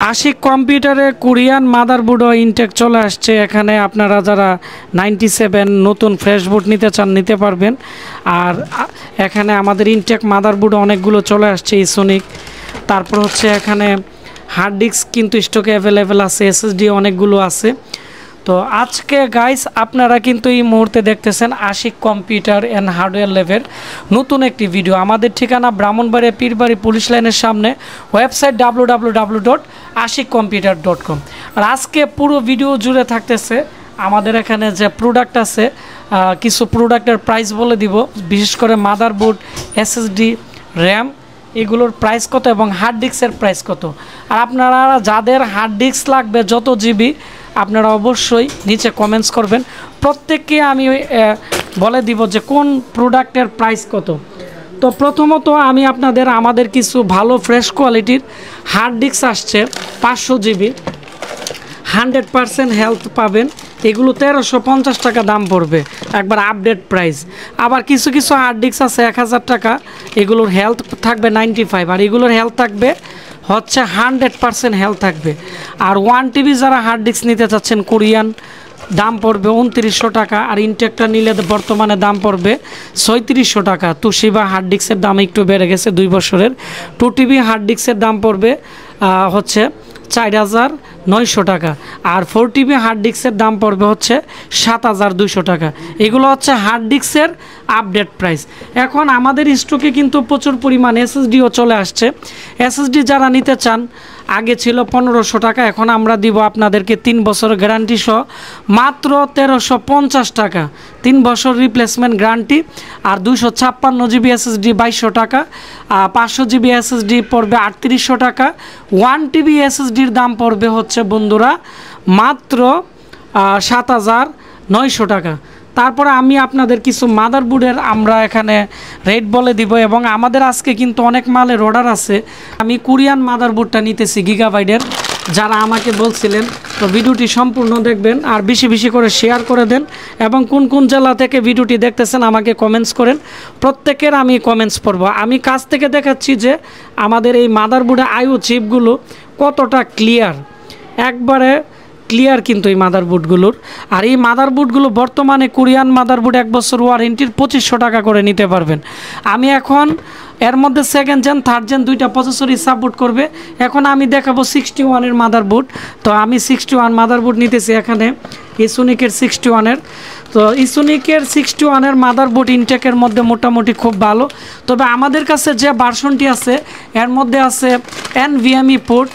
আশিক কম্পিউটারে Korean motherboard ও intact চলে আসছে। এখানে আপনারা যারা 97 নতুন ফ্রেশ বুট নিতে চান নিতে পারবেন। আর এখানে আমাদের ইনটেক মাদারবোর্ড অনেকগুলো চলে আসছে ইসোনিক। তারপর হচ্ছে এখানে হার্ড ডিস্ক কিন্তু স্টকে অ্যাভেলেবেল আছে, এসএসডি অনেকগুলো আছে। তো আজকে গাইস আপনারা কিন্তু এই মুহূর্তে দেখতেছেন আশিক কম্পিউটার অ্যান্ড হার্ডওয়্যার ল্যাবের নতুন একটি ভিডিও। আমাদের ঠিকানা ব্রাহ্মণবাড়িয়া পীরবাড়ি পুলিশ লাইনের সামনে, ওয়েবসাইট www.ashikcomputer.com। আর আজকে পুরো ভিডিও জুড়ে থাকতেছে আমাদের এখানে যে প্রোডাক্ট আছে, কিছু প্রোডাক্টের প্রাইস বলে দিব, বিশেষ করে মাদারবোর্ড, এসএসডি, র্যাম, এগুলোর প্রাইস কত এবং হার্ড ডিস্কের প্রাইস কত। আর আপনারা যাদের হার্ড ডিস্ক লাগবে যত জিবি আপনারা অবশ্যই নিচে কমেন্টস করবেন, প্রত্যেককে আমি বলে দিব যে কোন প্রোডাক্টের প্রাইস কত। তো প্রথমত আমি আমাদের কিছু ভালো ফ্রেশ কোয়ালিটির হার্ড ডিস্ক আসছে 500 জিবি, 100% হেলথ পাবেন। এগুলো 1350 টাকা দাম পড়বে, একবার আপডেট প্রাইস। আবার কিছু কিছু হার্ড ডিস্ক আছে 1000 টাকা, এগুলোর হেলথ থাকবে 95, আর এগুলোর হেলথ থাকবে হচ্ছে 100% হেলথ থাকবে। আর 1 টিবি যারা হার্ড ডিস্ক নিতে চাচ্ছেন কোরিয়ান, দাম পড়বে 2900 টাকা। আর ইনটেকটা নিলে বর্তমানে দাম পড়বে 3600 টাকা। তুশিবা হার্ড ডিস্কের দাম একটু বেড়ে গেছে 2 বছরের। 2 টিবি হার্ড ডিস্কের দাম পড়বে হচ্ছে 4900 টাকা। আর 4 টিবি হার্ড ডিস্কের দাম পড়বে হচ্ছে 7200 টাকা। এগুলো হচ্ছে হার্ড ডিস্কের আপডেট প্রাইস। এখন আমাদের স্টকে কিন্তু প্রচুর পরিমাণ এসএসডিও চলে আসছে। এসএসডি যারা নিতে চান, আগে ছিল 1500 টাকা, এখন আমরা দিব আপনাদেরকে 3 বছর গ্যারান্টি সহ মাত্র 1350 টাকা, 3 বছর রিপ্লেসমেন্ট গ্যারান্টি। আর 256 জিবি এসএসডি 2200 টাকা, 500 জিবি এসএসডি পড়বে 3800 টাকা। 1 টিবি এসএসডির দাম পড়বে হচ্ছে বন্ধুরা মাত্র 7900 টাকা। তারপরে আমি আপনাদের কিছু মাদারবোর্ডের আমরা এখানে রেট বলে দিব, এবং আমাদের আজকে কিন্তু অনেক মালের অর্ডার আছে। আমি কোরিয়ান মাদারবোর্ডটা নিতেছি গিগাবাইটের, যারা আমাকে বলছিলেন। তো ভিডিওটি সম্পূর্ণ দেখবেন আর বেশি বেশি করে শেয়ার করে দেন, এবং কোন কোন জেলা থেকে ভিডিওটি দেখতেছেন আমাকে কমেন্টস করেন, প্রত্যেকের আমি কমেন্টস পড়ব। আমি কাছ থেকে দেখাচ্ছি যে আমাদের এই মাদারবোর্ডের আইও চিপগুলো কতটা ক্লিয়ার, একবারে ক্লিয়ার কিন্তু এই মাদারবোর্ডগুলোর। আর এই মাদারবোর্ডগুলো বর্তমানে কোরিয়ান মাদারবোর্ড 1 বছর ওয়ারেন্টির 2500 টাকা করে নিতে পারবেন। আমি এখন এর মধ্যে সেকেন্ড জেন, থার্ড জেন দুইটা প্রসেসরই সাপোর্ট করবে। এখন আমি দেখাবো 61-এর মাদারবোর্ড। তো আমি 61 মাদারবোর্ড নিতেছি এখানে ইসোনিকের 61-এর। তো ইসোনিকের 61-এর মাদারবোর্ড ইনটেকের মধ্যে মোটামুটি খুব ভালো। তবে আমাদের কাছে যে ভার্সনটি আছে এর মধ্যে আছে NVMe পোর্ট,